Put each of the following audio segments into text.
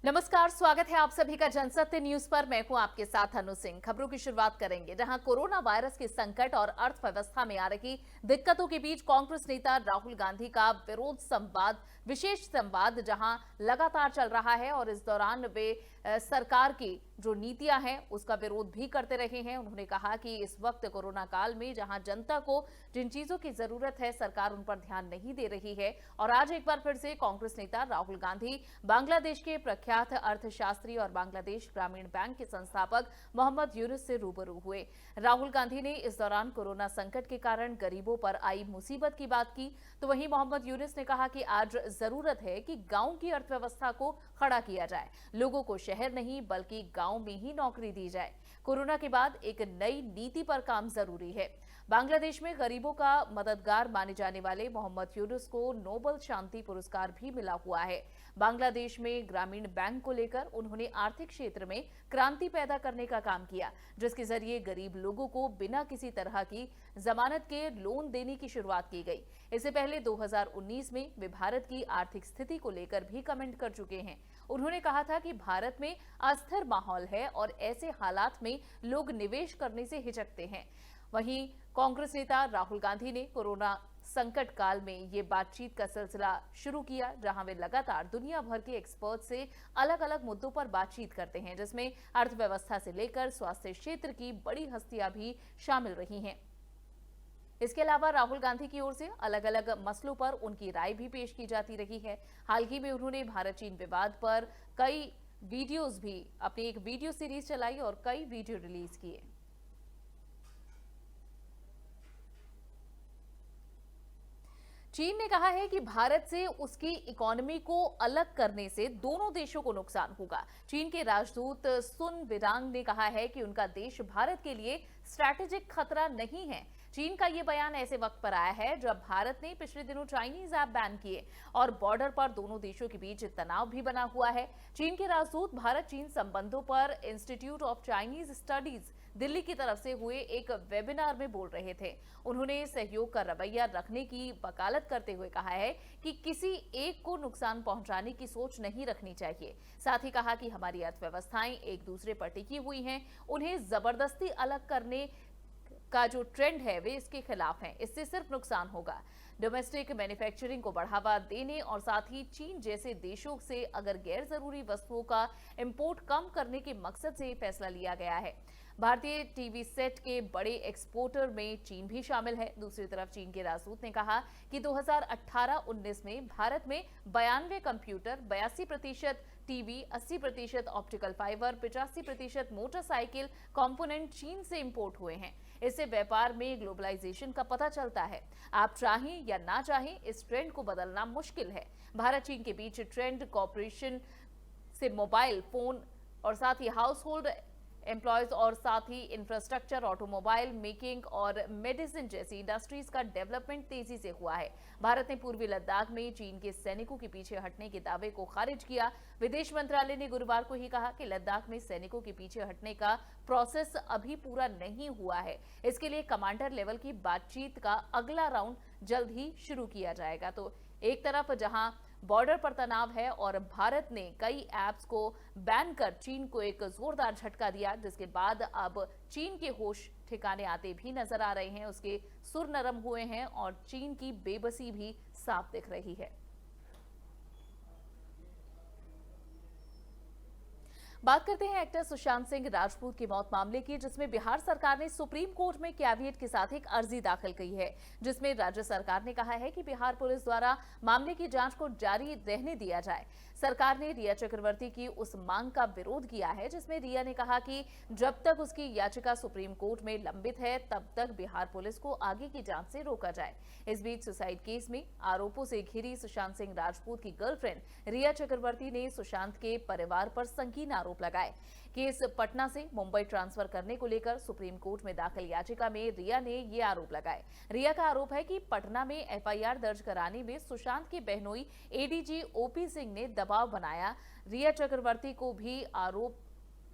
नमस्कार, स्वागत है आप सभी का जनसत्य न्यूज पर। मैं हूं आपके साथ अनु सिंह। खबरों की शुरुआत करेंगे जहां कोरोना वायरस के संकट और अर्थव्यवस्था में आ रही दिक्कतों के बीच कांग्रेस नेता राहुल गांधी का विरोध संवाद, विशेष संवाद जहां लगातार चल रहा है और इस दौरान वे सरकार की जो नीतियां हैं उसका विरोध भी करते रहे हैं। उन्होंने कहा कि इस वक्त कोरोना काल में जहां जनता को जिन चीजों की जरूरत है सरकार उन पर ध्यान नहीं दे रही है। और आज एक बार फिर से कांग्रेस नेता राहुल गांधी बांग्लादेश के प्रख्यात अर्थशास्त्री और बांग्लादेश ग्रामीण बैंक के संस्थापक मोहम्मद यूनुस से रूबरू हुए। राहुल गांधी ने इस दौरान कोरोना संकट के कारण गरीबों पर आई मुसीबत की बात की, तो वहीं मोहम्मद यूनुस ने कहा कि आज जरूरत है कि गांव की अर्थव्यवस्था को खड़ा किया जाए, लोगों को शहर नहीं बल्कि गांव में ही नौकरी दी जाए। कोरोना के बाद एक नई नीति पर काम जरूरी है। बांग्लादेश में गरीबों का मददगार माने जाने वाले मोहम्मद यूनुस को नोबेल शांति पुरस्कार भी मिला हुआ है। बांग्लादेश में ग्रामीण बैंक को लेकर उन्होंने आर्थिक क्षेत्र में क्रांति पैदा करने का काम किया, जिसके जरिए गरीब लोगों को बिना किसी तरह की जमानत के लोन देने की शुरुआत की गई। इससे पहले 2019 में वे भारत की आर्थिक स्थिति को लेकर भी कमेंट कर चुके हैं। उन्होंने कहा था कि भारत में अस्थिर माहौल है और ऐसे हालात में लोग निवेश करने से हिचकते हैं। वहीं कांग्रेस नेता राहुल गांधी ने कोरोना संकट काल में ये बातचीत का सिलसिला शुरू किया, जहां वे लगातार दुनिया भर के एक्सपर्ट से अलग अलग मुद्दों पर बातचीत करते हैं, जिसमें अर्थव्यवस्था से लेकर स्वास्थ्य क्षेत्र की बड़ी हस्तियां भी शामिल रही हैं। इसके अलावा राहुल गांधी की ओर से अलग अलग मसलों पर उनकी राय भी पेश की जाती रही है। हाल ही में उन्होंने भारत चीन विवाद पर कई वीडियोज भी अपनी एक वीडियो सीरीज चलाई और कई वीडियो रिलीज किए। चीन ने कहा है कि भारत से उसकी इकोनॉमी को अलग करने से दोनों देशों को नुकसान होगा। चीन के राजदूत सुन विरांग ने कहा है कि उनका देश भारत के लिए स्ट्रैटेजिक खतरा नहीं है। चीन का ये बयान ऐसे वक्त पर आया है जब भारत ने पिछले दिनों चाइनीज ऐप बैन किए और बॉर्डर पर दोनों देशों के बीच तनाव भी बना हुआ है। चीन के राजदूत भारत चीन संबंधों पर institute of Chinese studies Delhi की तरफ से हुए एक वेबिनार में बोल रहे थे। उन्होंने सहयोग का रवैया रखने की वकालत करते हुए कहा है कि किसी एक को नुकसान पहुंचाने की सोच नहीं रखनी चाहिए। साथ ही कहा कि हमारी अर्थव्यवस्थाएं एक दूसरे पर टिकी हुई हैं, उन्हें जबरदस्ती अलग करने का जो ट्रेंड है वे इसके खिलाफ हैं, इससे सिर्फ नुकसान होगा। डोमेस्टिक मैन्युफैक्चरिंग को बढ़ावा देने और साथ ही चीन जैसे देशों से अगर गैर जरूरी वस्तुओं का इंपोर्ट कम करने के मकसद से फैसला लिया गया है। भारतीय टीवी सेट के बड़े एक्सपोर्टर में चीन भी शामिल है। दूसरी तरफ चीन के राजदूत ने कहा कि 2018-19 में भारत में 92 computer, 82% TV, 80% optical fibre, 85% motorcycle component चीन से इंपोर्ट हुए हैं। इससे व्यापार में ग्लोबलाइजेशन का पता चलता है। आप चाहें या ना चाहें इस ट्रेंड को बदलना मुश्किल है। भारत चीन के बीच ट्रेंड कॉपरेशन से मोबाइल फोन और साथ ही हाउस होल्ड एम्प्लॉयज और साथ ही इंफ्रास्ट्रक्चर, ऑटोमोबाइल मेकिंग और मेडिसिन जैसी इंडस्ट्रीज का डेवलपमेंट तेजी से हुआ है। भारत ने पूर्वी लद्दाख में चीन के सैनिकों के पीछे हटने के दावे को खारिज किया। विदेश मंत्रालय ने गुरुवार को ही कहा कि लद्दाख में सैनिकों के पीछे हटने का प्रोसेस अभी पूरा नहीं हुआ है। इसके लिए कमांडर लेवल की बातचीत का अगला राउंड जल्द ही शुरू किया जाएगा। तो एक तरफ जहां बॉर्डर पर तनाव है और भारत ने कई ऐप्स को बैन कर चीन को एक जोरदार झटका दिया, जिसके बाद अब चीन के होश ठिकाने आते भी नजर आ रहे हैं, उसके सुर नरम हुए हैं और चीन की बेबसी भी साफ दिख रही है। बात करते हैं एक्टर सुशांत सिंह राजपूत की मौत मामले की, जिसमें बिहार सरकार ने सुप्रीम कोर्ट में कैविएट के साथ एक अर्जी दाखिल की है, जिसमें राज्य सरकार ने कहा है कि बिहार पुलिस द्वारा मामले की जांच को जारी रहने दिया जाए। सरकार ने रिया चक्रवर्ती की उस मांग का विरोध किया है, जिसमें रिया ने कहा कि जब तक उसकी याचिका सुप्रीम कोर्ट में लंबित है तब तक बिहार पुलिस को आगे की जांच से रोका जाए। इस बीच सुसाइड केस में आरोपों से घिरी सुशांत सिंह राजपूत की गर्लफ्रेंड रिया चक्रवर्ती ने सुशांत के परिवार पर संगीन आरोप लगाए। केस पटना से मुंबई ट्रांसफर करने को लेकर सुप्रीम कोर्ट में दाखिल याचिका में रिया ने ये आरोप लगाए। रिया का आरोप है कि पटना में एफआईआर दर्ज कराने में सुशांत की बहनोई एडीजी ओपी सिंह ने दबाव बनाया। रिया चक्रवर्ती को भी आरोप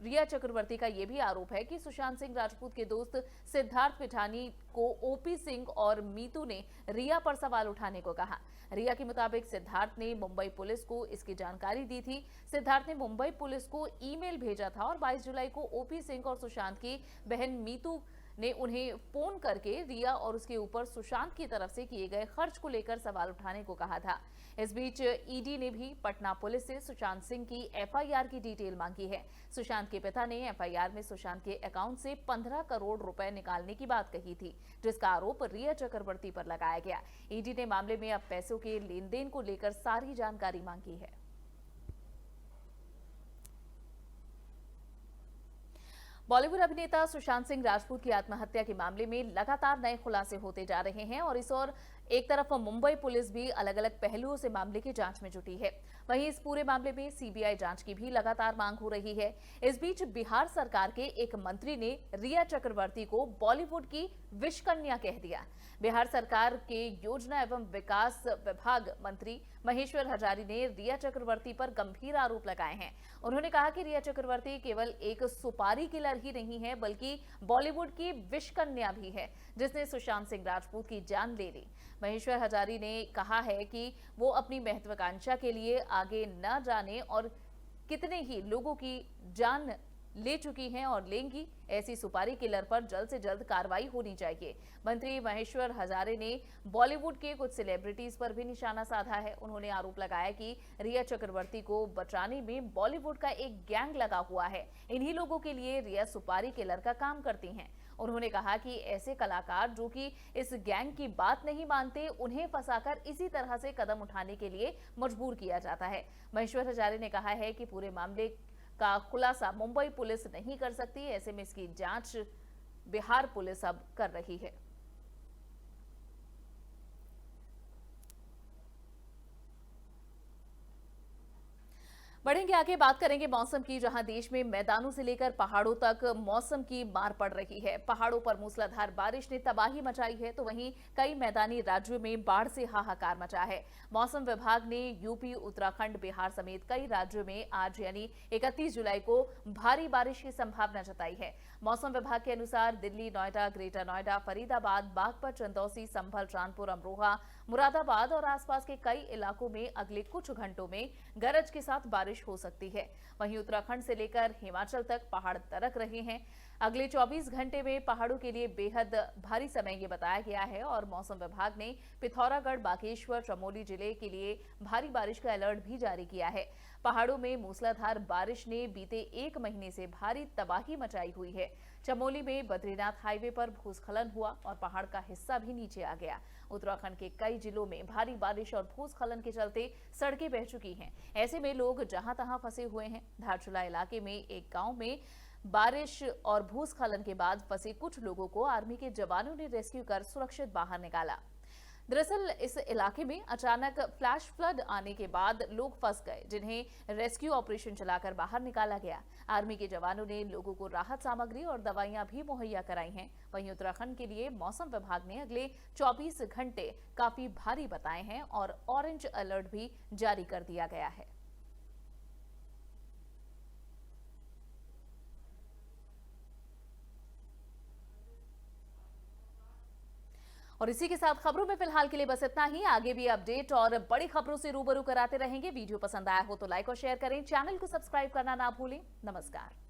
रिया चक्रवर्ती का यह भी आरोप है कि सुशांत सिंह राजपूत के दोस्त सिद्धार्थ पिठानी को ओपी सिंह और मीतू ने रिया पर सवाल उठाने को कहा। रिया के मुताबिक सिद्धार्थ ने मुंबई पुलिस को इसकी जानकारी दी थी। सिद्धार्थ ने मुंबई पुलिस को ईमेल भेजा था और 22 जुलाई को ओपी सिंह और सुशांत की बहन मीतू ने उन्हें फोन करके रिया और उसके ऊपर सुशांत की तरफ से किए गए खर्च को लेकर सवाल उठाने को कहा था। इस बीच ईडी ने भी पटना पुलिस से सुशांत सिंह की एफआईआर की डिटेल मांगी है। सुशांत के पिता ने एफआईआर में सुशांत के अकाउंट से 15 करोड़ रुपए निकालने की बात कही थी, जिसका आरोप रिया चक्रवर्ती पर लगाया गया। ईडी ने मामले में अब पैसों के लेन देन को लेकर सारी जानकारी मांगी है। बॉलीवुड अभिनेता सुशांत सिंह राजपूत की आत्महत्या के मामले में लगातार नए खुलासे होते जा रहे हैं और इस ओर एक तरफ मुंबई पुलिस भी अलग अलग पहलुओं से मामले की जांच में जुटी है, वहीं इस पूरे मामले में सीबीआई जांच की भी लगातार मांग हो रही है। इस बीच बिहार सरकार के एक मंत्री ने रिया चक्रवर्ती को बॉलीवुड की विष कन्या कह दिया। बिहार सरकार के योजना एवं विकास विभाग मंत्री महेश्वर हजारी ने रिया चक्रवर्ती पर गंभीर आरोप लगाए हैं। उन्होंने कहा कि रिया चक्रवर्ती केवल एक सुपारी किलर ही नहीं है, बल्कि बॉलीवुड की विष कन्या भी है, जिसने सुशांत सिंह राजपूत की जान ले ली। महेश्वर हजारी ने कहा है कि वो अपनी महत्वाकांक्षा के लिए आगे न जाने और कितने ही लोगों की जान ले चुकी हैं और लेंगी। ऐसी सुपारी किलर पर जल्द से जल्द कार्रवाई होनी चाहिए। मंत्री महेश्वर हजारे ने बॉलीवुड के कुछ सेलिब्रिटीज पर भी निशाना साधा है। उन्होंने आरोप लगाया कि रिया चक्रवर्ती को बचाने में बॉलीवुड का एक गैंग लगा हुआ है। इन्हीं लोगों के लिए रिया सुपारी किलर का काम करती हैं। उन्होंने कहा कि ऐसे कलाकार जो कि इस गैंग की बात नहीं मानते, उन्हें फंसाकर इसी तरह से कदम उठाने के लिए मजबूर किया जाता है। महेश्वर हजारे ने कहा है कि पूरे मामले का खुलासा मुंबई पुलिस नहीं कर सकती, ऐसे में इसकी जांच बिहार पुलिस अब कर रही है। बढ़ेंगे आगे, बात करेंगे मौसम की, जहां देश में मैदानों से लेकर पहाड़ों तक मौसम की मार पड़ रही है। पहाड़ों पर मूसलाधार बारिश ने तबाही मचाई है, तो वहीं कई मैदानी राज्यों में बाढ़ से हाहाकार मचा है। मौसम विभाग ने यूपी, उत्तराखंड, बिहार समेत कई राज्यों में आज यानी 31 जुलाई को भारी बारिश की संभावना जताई है। मौसम विभाग के अनुसार दिल्ली, नोएडा, ग्रेटर नोएडा, फरीदाबाद, बागपत, चंदौसी, संभल, रामपुर, अमरोहा, मुरादाबाद और आसपास के कई इलाकों में अगले कुछ घंटों में गरज के साथ बारिश हो सकती है। वहीं उत्तराखंड से लेकर हिमाचल तक पहाड़ दरक रहे हैं। अगले 24 घंटे में पहाड़ों के लिए बेहद भारी समय ये बताया गया है और मौसम विभाग ने पिथौरागढ़, बागेश्वर, चमोली जिले के लिए भारी बारिश का अलर्ट भी जारी किया है। पहाड़ों में मूसलाधार बारिश ने बीते एक महीने से भारी तबाही मचाई हुई है। चमोली में बद्रीनाथ हाईवे पर भूस्खलन हुआ और पहाड़ का हिस्सा भी नीचे आ गया। उत्तराखंड के कई जिलों में भारी बारिश और भूस्खलन के चलते सड़कें बह चुकी हैं। ऐसे में लोग जहां तहां फंसे हुए हैं। धारचूला इलाके में एक गांव में बारिश और भूस्खलन के बाद फंसे कुछ लोगों को आर्मी के जवानों ने रेस्क्यू कर सुरक्षित बाहर निकाला। दरअसल इस इलाके में अचानक फ्लैश फ्लड आने के बाद लोग फंस गए, जिन्हें रेस्क्यू ऑपरेशन चलाकर बाहर निकाला गया। आर्मी के जवानों ने लोगों को राहत सामग्री और दवाइयां भी मुहैया कराई हैं। वहीं उत्तराखंड के लिए मौसम विभाग ने अगले 24 घंटे काफी भारी बताए हैं और ऑरेंज अलर्ट भी जारी कर दिया गया है। और इसी के साथ खबरों में फिलहाल के लिए बस इतना ही। आगे भी अपडेट और बड़ी खबरों से रूबरू कराते रहेंगे। वीडियो पसंद आया हो तो लाइक और शेयर करें, चैनल को सब्सक्राइब करना ना भूलें। नमस्कार।